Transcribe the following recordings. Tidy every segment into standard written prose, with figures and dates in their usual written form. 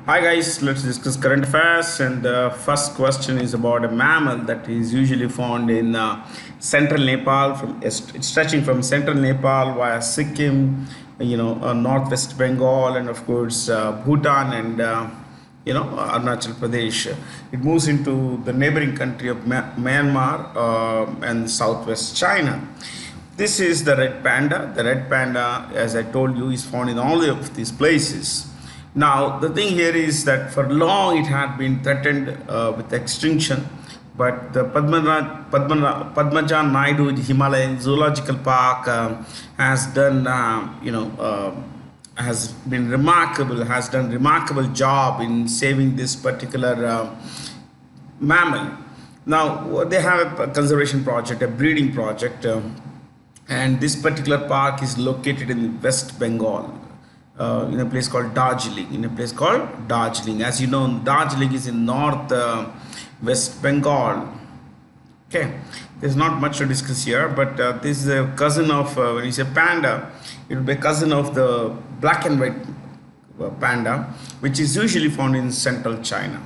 Hi guys, let's discuss current affairs. And the first question is about a mammal that is usually found in central Nepal, stretching from central Nepal via Sikkim, northwest Bengal, and of course Bhutan and Arunachal Pradesh. It moves into the neighboring country of Myanmar and southwest China. This is the red panda. The red panda, as I told you, is found in all of these places. Now, the thing here is that for long it had been threatened with extinction, but the Padmaja Naidu Himalayan Zoological Park has done, has been remarkable, has done remarkable job in saving this particular mammal. Now, they have a conservation project, a breeding project. And this particular park is located in West Bengal, in a place called Darjeeling. As you know, Darjeeling is in north West Bengal. Okay, there's not much to discuss here, but this is a cousin of when you say panda, it will be a cousin of the black and white panda, which is usually found in central China.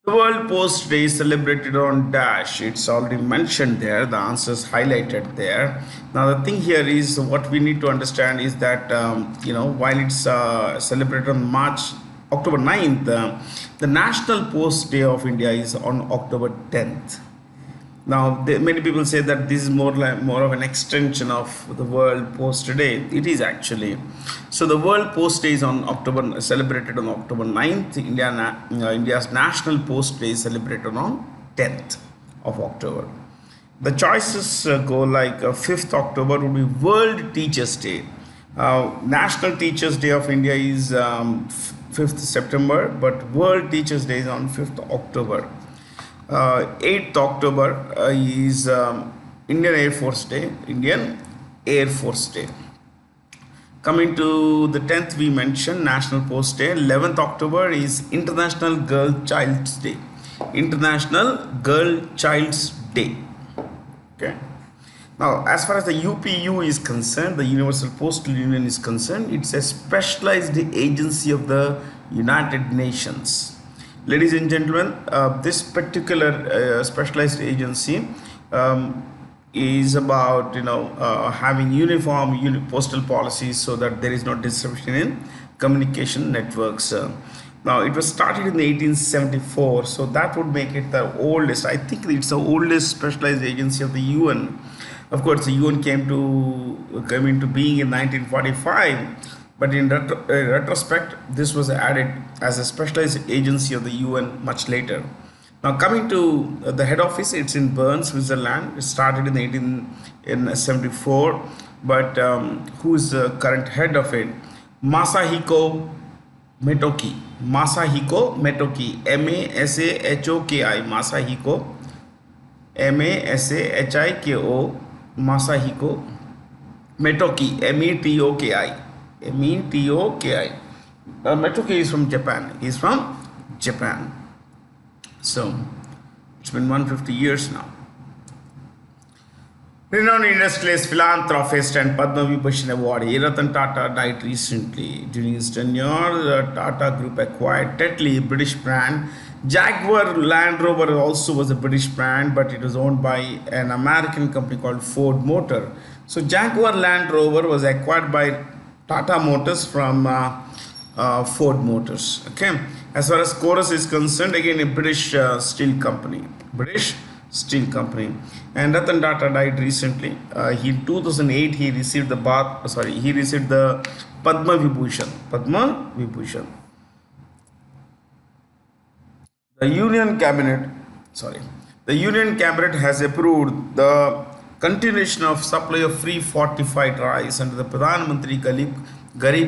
The World Post Day is celebrated on Dash. It's already mentioned there. The answers highlighted there. Now the thing here is what we need to understand is that while it's celebrated on October 9th, the National Post Day of India is on October 10th. Now, many people say that this is more of an extension of the World Post Day. It is actually. So the World Post Day is celebrated on October 9th. India's National Post Day is celebrated on 10th of October. The choices go like 5th October would be World Teachers Day. National Teachers Day of India is 5th September, but World Teachers Day is on 5th October. 8th October is Indian Air Force Day. Coming to the 10th, we mentioned National Post Day. 11th October is International Girl Child's Day. Okay. Now, as far as the UPU is concerned, the Universal Postal Union is concerned, it's a specialized agency of the United Nations. Ladies and gentlemen, this particular specialized agency is about having uniform postal policies so that there is no disruption in communication networks. Now it was started in 1874, so that would make it the oldest. I think it's the oldest specialized agency of the UN. Of course, the UN came into being in 1945. But in retrospect, this was added as a specialized agency of the UN much later. Now coming to the head office, it's in Bern, Switzerland. It started in 1874, but who is the current head of it? Masahiko Metoki. Masahiko, Masahiko, Masahiko, Masahiko Metoki, Metoki. Metoki is from Japan. He's from Japan. So it's been 150 years now. Renowned industrialist, philanthropist, and Padma Vibhushan awardee Ratan Tata died recently. During his tenure, the Tata Group acquired Tetley, British brand. Jaguar Land Rover also was a British brand, but it was owned by an American company called Ford Motor. So Jaguar Land Rover was acquired by Tata Motors from Ford Motors. Okay. As far as Chorus is concerned, again a British steel company. And Ratan Tata died recently. In 2008 he received the Padma Vibhushan. The Union Cabinet has approved the continuation of supply of free fortified rice under the Pradhan Mantri Garib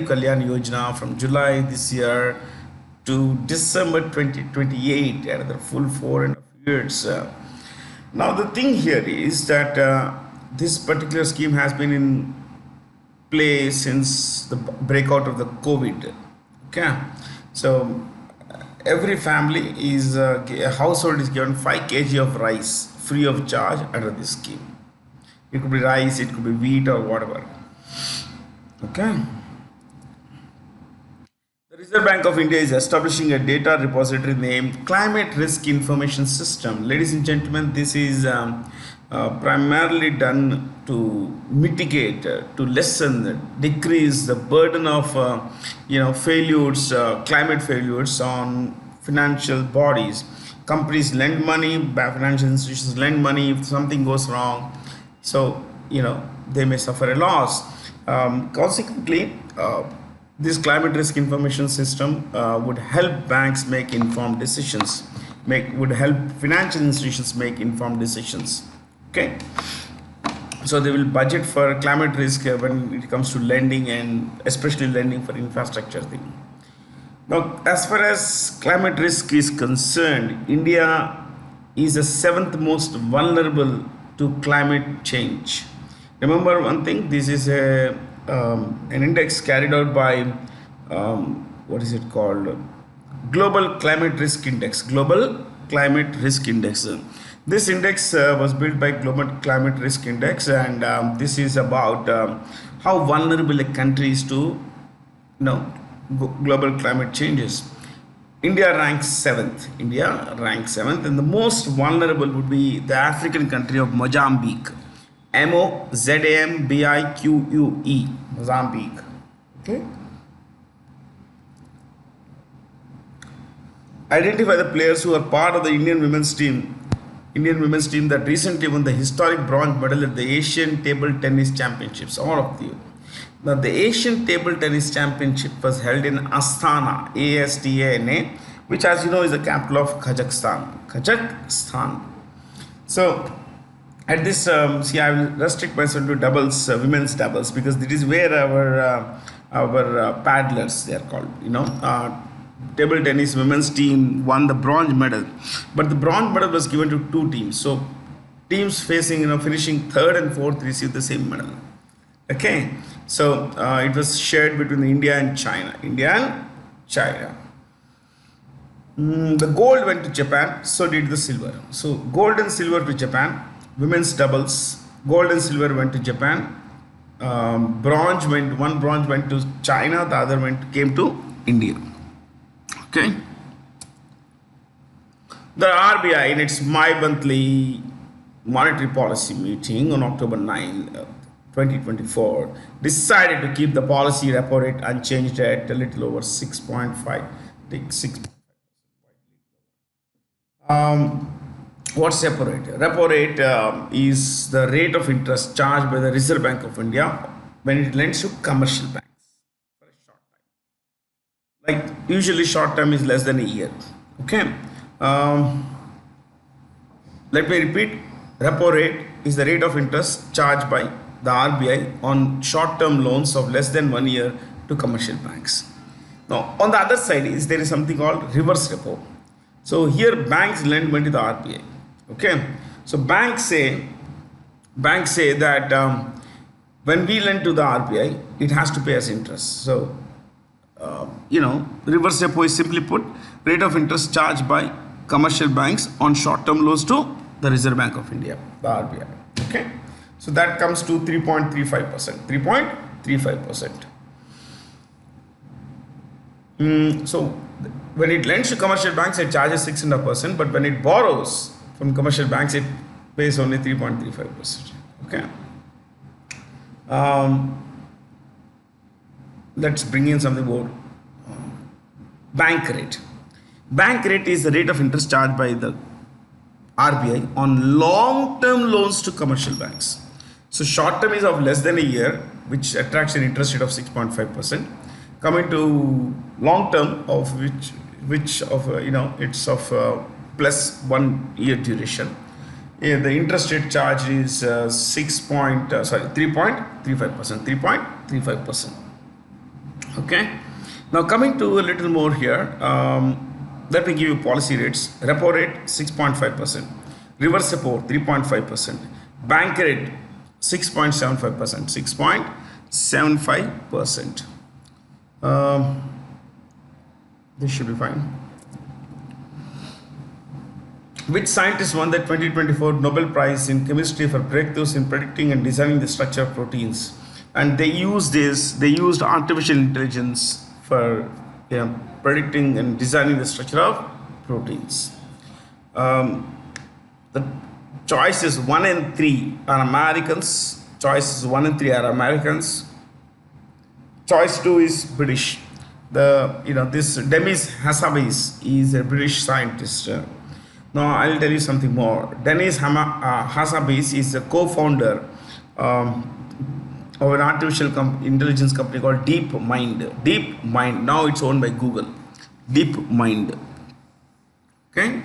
Kalyan Yojana from July this year to December 2028, another full 4.5 years. Now the thing here is that this particular scheme has been in play since the breakout of the COVID. Okay, so every family a household is given 5 kg of rice free of charge under this scheme. It could be rice, it could be wheat or whatever. Okay. The Reserve Bank of India is establishing a data repository named Climate Risk Information System. Ladies and gentlemen, this is primarily done to mitigate, to lessen, decrease the burden of failures, climate failures on financial bodies. Companies lend money, financial institutions lend money. If something goes wrong, so they may suffer a loss. Consequently, this climate risk information system would help banks make informed decisions, would help financial institutions make informed decisions. Okay, so they will budget for climate risk when it comes to lending, and especially lending for infrastructure thing. Now, as far as climate risk is concerned, India is the seventh most vulnerable to climate change. Remember one thing, this is an index carried out by what is it called? Global Climate Risk Index. Global Climate Risk Index. This index was built by Global Climate Risk Index, and this is about how vulnerable a country is to global climate changes. India ranks 7th. And the most vulnerable would be the African country of Mozambique. Mozambique. Mozambique. Okay. Identify the players who are part of the Indian women's team that recently won the historic bronze medal at the Asian Table Tennis Championships. All of you. Now, the Asian Table Tennis Championship was held in Astana, Astana, which, as you know, is the capital of Kazakhstan. So, at this, I will restrict myself to doubles, women's doubles, because this is where our paddlers, they are called, table tennis women's team won the bronze medal, but the bronze medal was given to two teams. So teams facing, finishing third and fourth received the same medal. Okay, so it was shared between India and China. The gold went to Japan, so did the silver. So gold and silver to Japan. Women's doubles, gold and silver went to Japan. One bronze went to China, the other came to India. Okay. The RBI, in its monthly monetary policy meeting on October 9, 2024, decided to keep the policy repo rate unchanged at a little over 6.5. What's repo rate? Repo rate is the rate of interest charged by the Reserve Bank of India when it lends to commercial banks for a short time. Like usually short term is less than a year. Okay. Let me repeat. Repo rate is the rate of interest charged by the RBI on short term loans of less than 1 year to commercial banks. Now, on the other side there is something called reverse repo. So here banks lend money to the RBI. Okay, so banks say that when we lend to the RBI, it has to pay us interest. So reverse repo is simply put rate of interest charged by commercial banks on short-term loans to the Reserve Bank of India, the RBI. Okay, so that comes to 3.35%. 3.35%. So when it lends to commercial banks, it charges 6.5%, but when it borrows from commercial banks, it pays only 3.35%. Okay. Let's bring in something more. Bank rate. Bank rate is the rate of interest charged by the RBI on long-term loans to commercial banks. So short term is of less than a year, which attracts an interest rate of 6.5%. Coming to long term, of which it's of plus 1 year duration. The interest rate charge is 3.35%. 3.35%. Okay. Now coming to a little more here. Let me give you policy rates. Repo rate 6.5%. Reverse repo 3.5%. Bank rate 6.75%. 6.75%. This should be fine. Which scientist won the 2024 Nobel Prize in Chemistry for breakthroughs in predicting and designing the structure of proteins? And they used artificial intelligence for predicting and designing the structure of proteins. Um, the choices 1 and 3 are Americans. Choices 1 and 3 are Americans. Choice 2 is British. This Demis Hassabis is a British scientist. Now I'll tell you something more. Hassabis is a co-founder of an artificial intelligence company called DeepMind. DeepMind. Now it's owned by Google. DeepMind. Okay.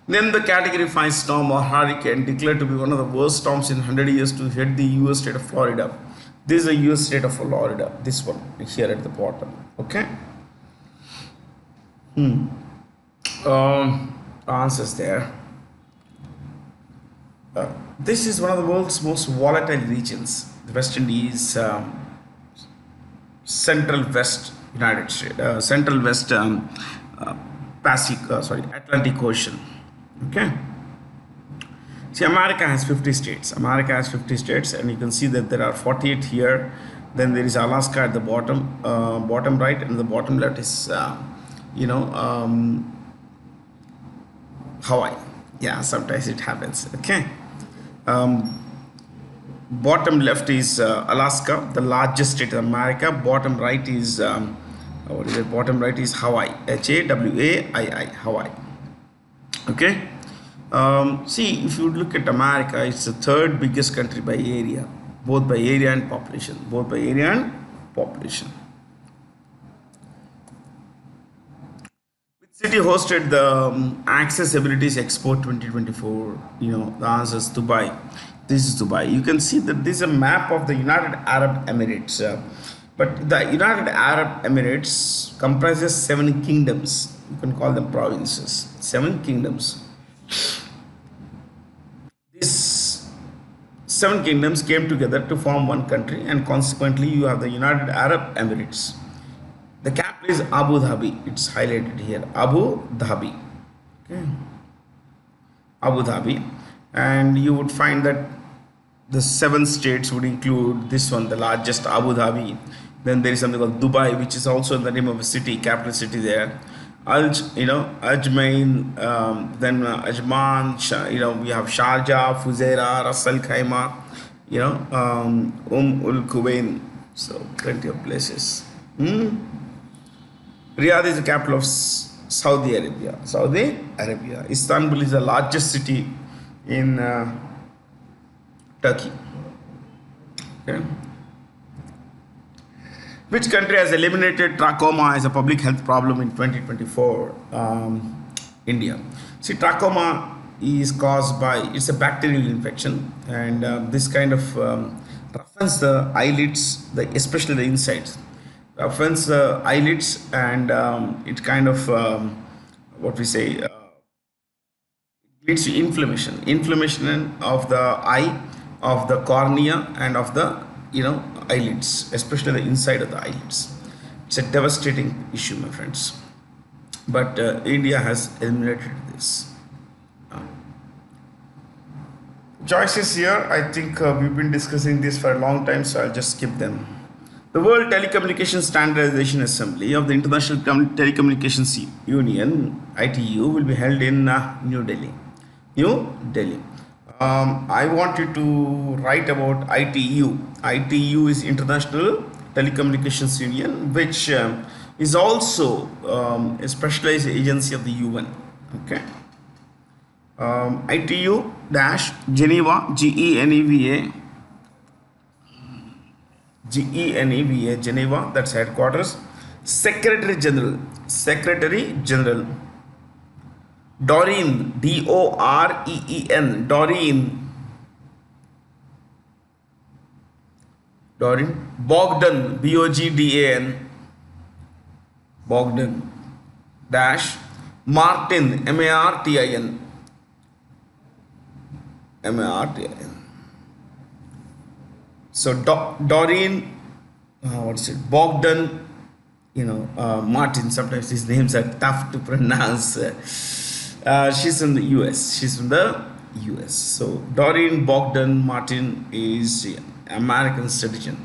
Then the category 5 storm or hurricane declared to be one of the worst storms in 100 years to hit the US state of Florida. This is the US state of Florida. This one here at the bottom. Okay. Answers there. This is one of the world's most volatile regions. The West Indies, Central West United States, Central West Atlantic Ocean. Okay. See, America has 50 states. America has 50 states, and you can see that there are 48 here. Then there is Alaska at the bottom right, and the bottom left is, Hawaii. Yeah, sometimes it happens. Okay. Bottom left is Alaska, the largest state in America. Bottom right is Bottom right is Hawaii. Hawaii. Hawaii. Okay. See, if you look at America, it's the third biggest country by area, both by area and population. Which city hosted the Accessibilities Expo 2024? The answer is Dubai. This is Dubai. You can see that this is a map of the United Arab Emirates. But the United Arab Emirates comprises 7 kingdoms. You can call them provinces. 7 kingdoms. These 7 kingdoms came together to form one country, and consequently you have the United Arab Emirates. The capital is Abu Dhabi. It's highlighted here. Abu Dhabi. Okay. Abu Dhabi. And you would find that the 7 states would include this one, the largest, Abu Dhabi. Then there is something called Dubai, which is also the name of a city, capital city there. Ajmain, then Ajman, we have Sharjah, Fuzairah, Ras Al Khaimah, Ul Quwain. So plenty of places. Riyadh is the capital of Saudi Arabia. Istanbul is the largest city in Turkey. Okay. Which country has eliminated trachoma as a public health problem in 2024? India. See, trachoma is caused by, it's a bacterial infection, and this kind of roughens the eyelids, especially the insides. Roughens the eyelids, and it kind of, leads to inflammation of the eye, of the cornea, and of the eyelids, especially the inside of the eyelids. It's a devastating issue, my friends, but India has eliminated this. Choices here, I think we've been discussing this for a long time, so I'll just skip them. The World Telecommunications Standardization Assembly of the International Telecommunications Union, ITU, will be held in New Delhi. I want you to write about ITU. ITU is International Telecommunications Union, which is also a specialized agency of the UN. Okay. ITU dash Geneva, Geneva, Geneva, that's headquarters. Secretary General, Doreen, Doreen, Bogdan, Bogdan, Bogdan, dash, Martin, Martin. So Doreen, Bogdan, Martin. Sometimes these names are tough to pronounce. She's from the US. So Doreen Bogdan Martin is an American citizen.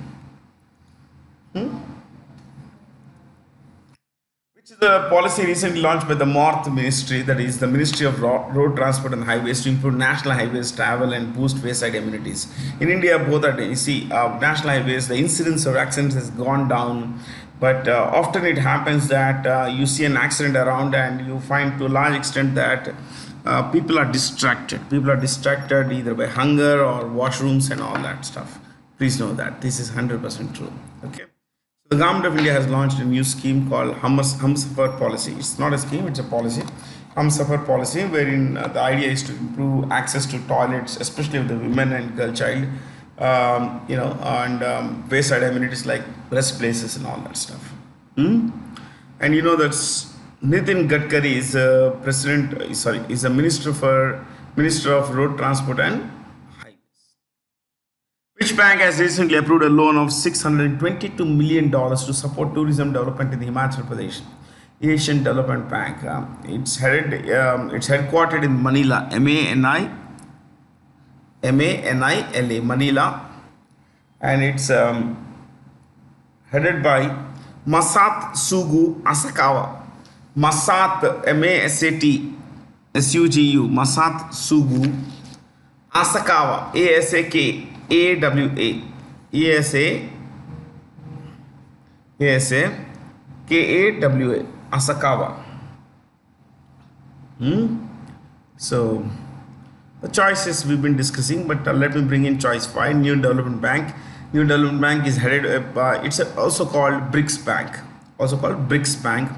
The policy recently launched by the MORTH Ministry, that is the Ministry of Road Transport and Highways, to improve national highways travel and boost wayside amenities. In India, both are, you see, national highways, the incidence of accidents has gone down, but often it happens that you see an accident around and you find to a large extent that people are distracted. People are distracted either by hunger or washrooms and all that stuff. Please know that this is 100% true. Okay. The government of India has launched a new scheme called Humsafar policy. It's not a scheme, it's a policy. Humsafar policy, wherein the idea is to improve access to toilets, especially with the women and girl child, and wayside amenities like rest places and all that stuff. And you know that's Nitin Gadkari is is a Minister of Road Transport and which bank has recently approved a loan of $622 million to support tourism development in the Himachal Pradesh Asian Development Bank. It's headquartered in Manila, M-A-N-I-L-A, Manila, and it's headed by Masat Sugu Asakawa. Masat, M-A-S-A-T, S-U-G-U, Masat Sugu Asakawa, A-S-A-K. AWA ESA KAWA Asakawa. So the choices we've been discussing, but let me bring in choice 5, New Development Bank. New Development Bank is headed by, it's also called BRICS Bank,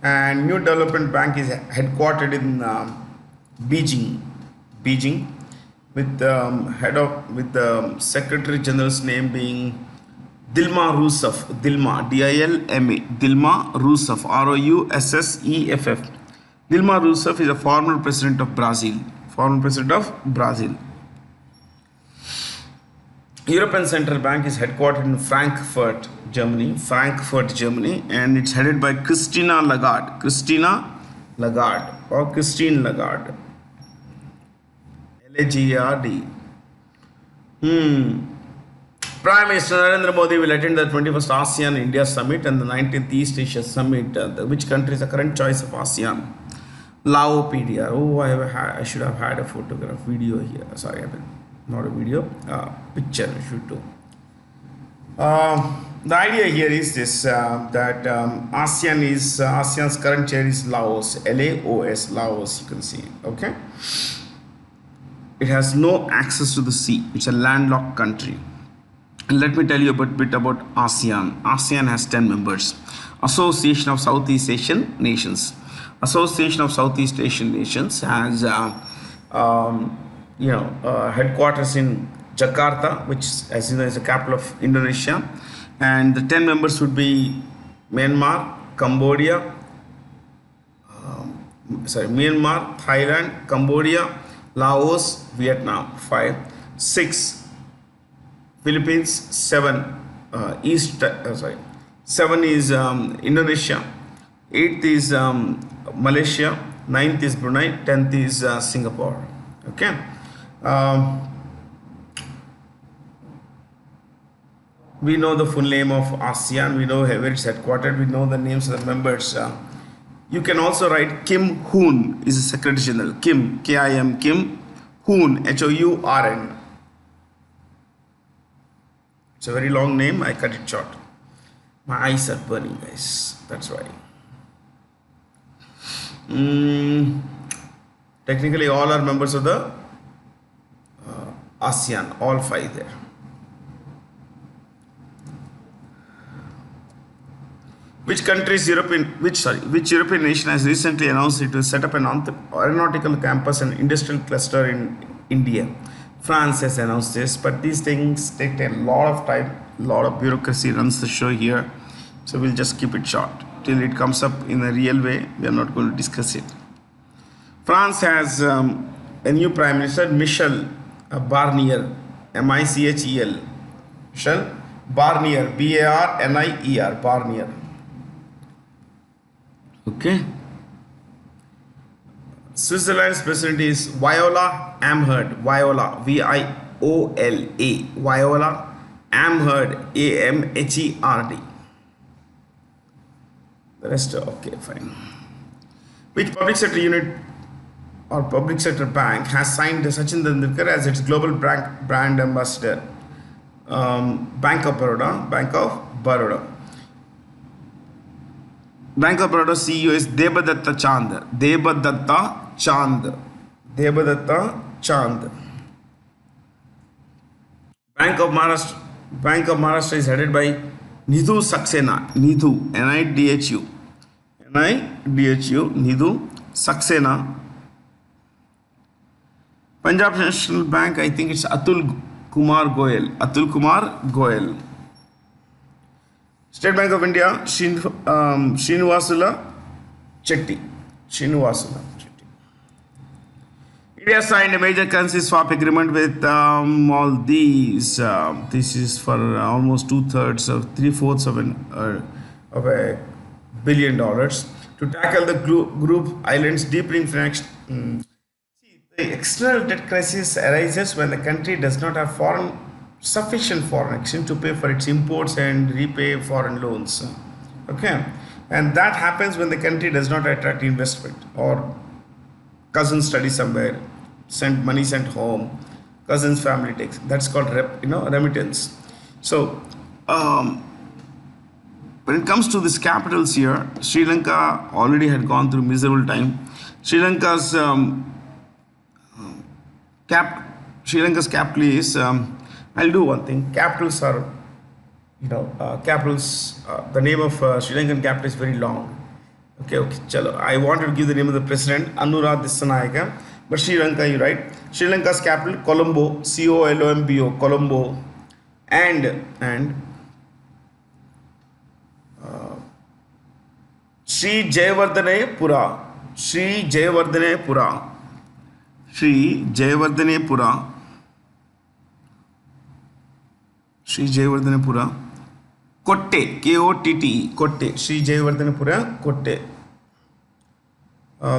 and New Development Bank is headquartered in Beijing, with the Secretary General's name being Dilma Rousseff, D-I-L-M-A, Dilma Rousseff, R-O-U-S-S-E-F-F. Dilma Rousseff is a former president of Brazil. European Central Bank is headquartered in Frankfurt, Germany, and it's headed by Christine Lagarde. L-A-G-A-R-D. Prime Minister Narendra Modi will attend the 21st ASEAN India Summit and the 19th East Asia Summit. Which country is the current choice of ASEAN? Lao PDR. Oh, I should have had a video here. Sorry, not a video, picture I should do. The idea here is this, that ASEAN's current chair is Laos, L-A-O-S, Laos, you can see, okay? It has no access to the sea. It's a landlocked country. And let me tell you a bit about ASEAN. ASEAN has 10 members. Association of Southeast Asian Nations. Association of Southeast Asian Nations has headquarters in Jakarta, which, as you know, is the capital of Indonesia. And the 10 members would be Myanmar, Thailand, Cambodia, Laos, Vietnam. 5, 6, Philippines. 7, 7 is Indonesia. 8th is Malaysia. 9th is Brunei. 10th is Singapore. Okay. We know the full name of ASEAN. We know where it's headquartered. We know the names of the members. You can also write Kim Hoon is the Secretary General. Kim, K-I-M, Kim Hoon, H-O-U-R-N. It's a very long name. I cut it short. My eyes are burning, guys. That's why. Technically, all are members of the ASEAN. All 5 there. Which European nation has recently announced it will set up an aeronautical campus and industrial cluster in India? France has announced this, but these things take a lot of time, a lot of bureaucracy runs the show here. So we'll just keep it short. Till it comes up in a real way, we are not going to discuss it. France has a new Prime Minister, Michel Barnier, M-I-C-H-E-L. Michel Barnier, B-A-R-N-I-E-R, Barnier. Okay. Switzerland's president is Viola Amherd. Viola, V-I-O-L-A. Viola Amherd, A-M-H-E-R-D. The rest, okay, fine. Which public sector unit or public sector bank has signed Sachin Tendulkar as its global brand ambassador? Bank of Baroda. Bank of Baroda. Bank of Baroda CEO is Debadatta Chand. Debadatta Chand. Debadatta Chand. Bank of Maharashtra is headed by Nidhu Saxena. Nidhu. Nidhu. Nidhu. Nidhu Saxena. Punjab National Bank, I think it's Atul Kumar Goyal. Atul Kumar Goyal. State Bank of India, Srinivasula Chetty. Srinivasula Chetty. India signed a major currency swap agreement with Maldives. This is for almost 2/3 of 3/4 of a $1 billion to tackle the group islands deepening financial. The external debt crisis arises when the country does not have sufficient foreign exchange to pay for its imports and repay foreign loans. Okay, and that happens when the country does not attract investment, or cousins study somewhere, sent money sent home, cousins family takes. That's called remittance. So when it comes to these capitals here, Sri Lanka already had gone through miserable time. Sri Lanka's capital is. I'll do one thing. Capitals are, capitals. The name of Sri Lankan capital is very long. Okay. Chalo. I wanted to give the name of the president, Anura Dissanayaka, but Sri Lanka, you right. Sri Lanka's capital, Colombo, Colombo, Colombo, and Sri Jayawardhanepura. Sri Jayawardhanepura. Sri Jayawardhanepura. Sri Jayawardhanepura. Kotte. Kotte. Kotte. Sri Jayawardhanepura. Kotte.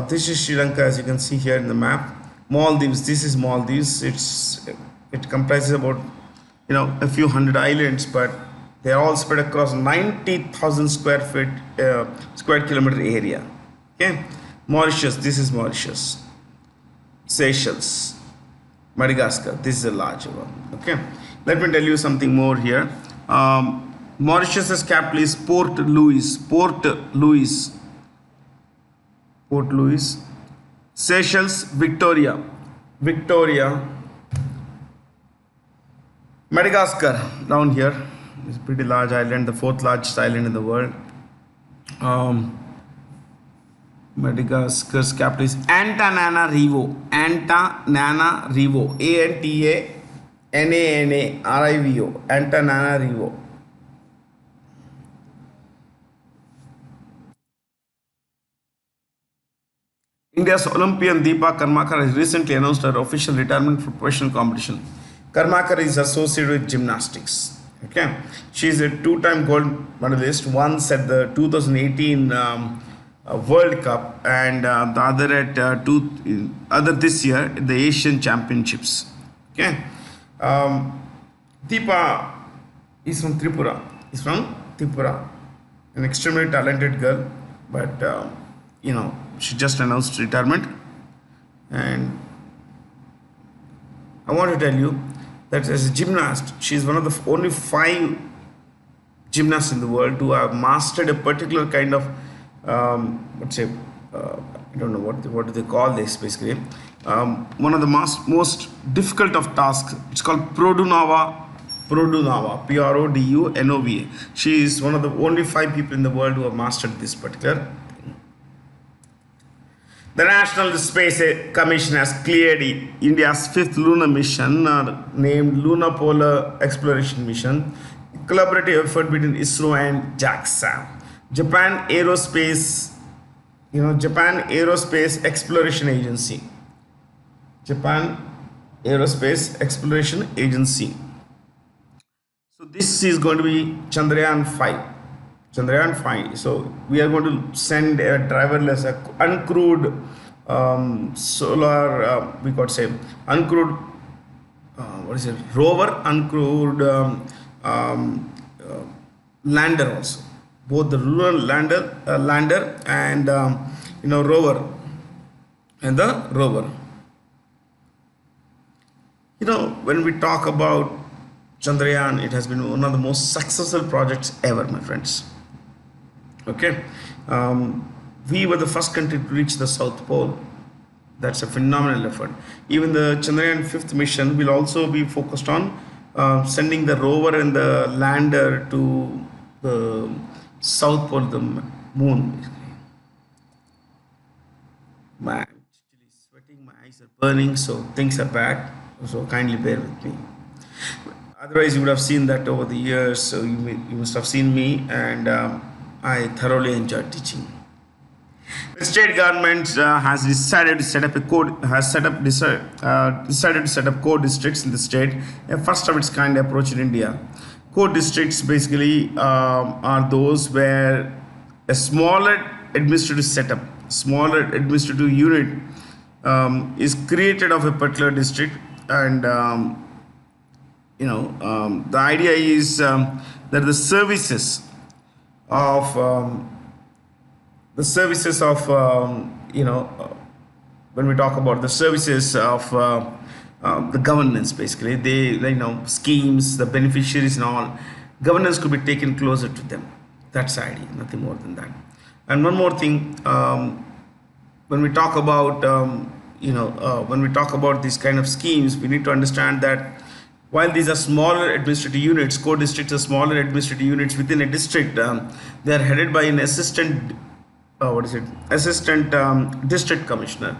This is Sri Lanka, as you can see here in the map. Maldives. This is Maldives. It comprises about a few hundred islands, but they are all spread across 90,000 square kilometer area. Okay. Mauritius. This is Mauritius. Seychelles, Madagascar. This is a larger one. Okay, let me tell you something more here. Mauritius's capital is Port Louis. Port Louis. Port Louis. Seychelles, Victoria. Victoria. Madagascar down here is a pretty large island, the fourth largest island in the world. Madagascar's capital is Antananarivo. Antananarivo. Antananarivo. Antananarivo. India's Olympian Deepa Karmakar has recently announced her official retirement from professional competition. Karmakar is associated with gymnastics. Okay, she is a two-time gold medalist. Once at the 2018 World Cup, and the other at other this year the Asian Championships. Okay, Deepa is from Tripura. An extremely talented girl, but she just announced retirement, and I want to tell you that as a gymnast, she is one of the only 5 gymnasts in the world who have mastered a particular kind of let's say, I don't know what do they call this basically. One of the most difficult of tasks. It's called Produnava. Produnova. She is one of the only 5 people in the world who have mastered this particular thing. The National Space Commission has cleared India's 5th lunar mission, named Lunar Polar Exploration Mission, collaborative effort between ISRO and JAXA. Japan Aerospace Exploration Agency. Japan Aerospace Exploration Agency. So this is going to be Chandrayaan 5. So we are going to send a driverless, uncrewed solar, we could say uncrewed, rover, uncrewed lander also. both the rural lander and rover and the rover. When we talk about Chandrayaan, it has been one of the most successful projects ever, my friends. Okay, we were the first country to reach the South Pole. That's a phenomenal effort. Even the Chandrayaan fifth mission will also be focused on sending the rover and the lander to the South Pole, the moon. I'm actually sweating, my eyes are burning, so things are bad. So kindly bear with me. Otherwise, you would have seen that over the years. So you must have seen me, and I thoroughly enjoyed teaching. The state government has decided to set up a code has set up decided to set up core districts in the state, a first of its kind approach in India. Core districts basically are those where a smaller administrative setup, smaller administrative unit is created of a particular district, and the idea is that of the services of when we talk about the services of the governance, basically schemes, the beneficiaries and all, governance could be taken closer to them. That's the idea, nothing more than that. And one more thing, when we talk about these kind of schemes, we need to understand that while these are smaller administrative units, core districts are smaller administrative units within a district, they are headed by an assistant district commissioner.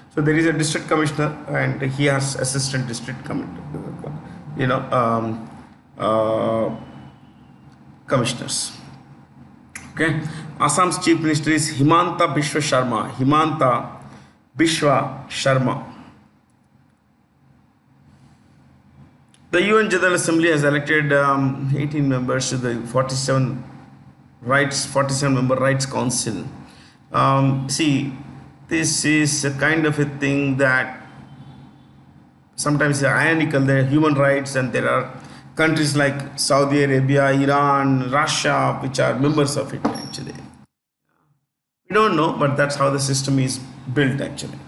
So there is a district commissioner, and he has assistant district commissioners. Okay. Assam's chief minister is Himanta Bishwa Sharma. The UN General Assembly has elected 18 members to the 47-member Rights Council. See, this is a kind of a thing that sometimes is ironical. There are human rights, and there are countries like Saudi Arabia, Iran, Russia, which are members of it actually. We don't know, but that's how the system is built actually.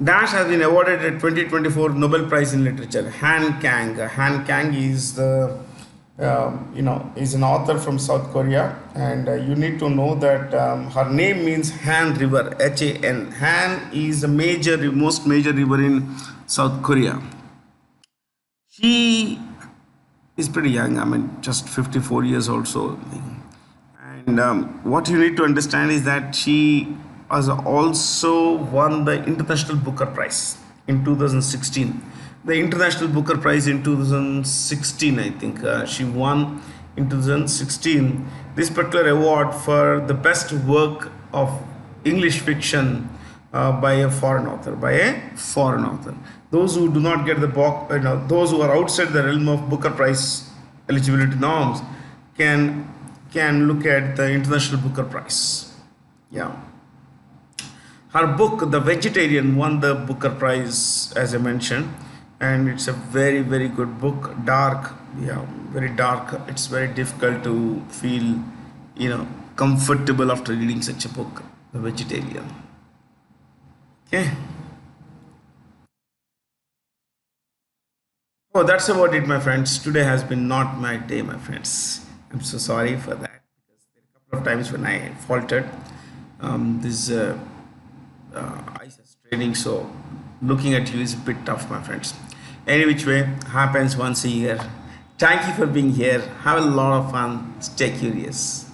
Dash has been awarded a 2024 Nobel Prize in Literature. Han Kang. Han Kang is is an author from South Korea, and you need to know that her name means Han River, H-A-N. Han is the most major river in South Korea. She is pretty young. I mean, just 54 years old. So, and what you need to understand is that she has also won the International Booker Prize in 2016. The International Booker Prize in 2016, I think she won in 2016 this particular award for the best work of English fiction by a foreign author. Those who do not get the book, those who are outside the realm of Booker Prize eligibility norms can look at the International Booker Prize. Yeah. Her book, The Vegetarian, won the Booker Prize, as I mentioned, and it's a very, very good book. Dark, very dark. It's very difficult to feel, comfortable after reading such a book, The Vegetarian. Okay. Oh, that's about it, my friends. Today has been not my day, my friends. I'm so sorry for that, because there are a couple of times when I faltered. This eyes are straining, so looking at you is a bit tough, my friends. Any which way, happens once a year. Thank you for being here. Have a lot of fun. Stay curious.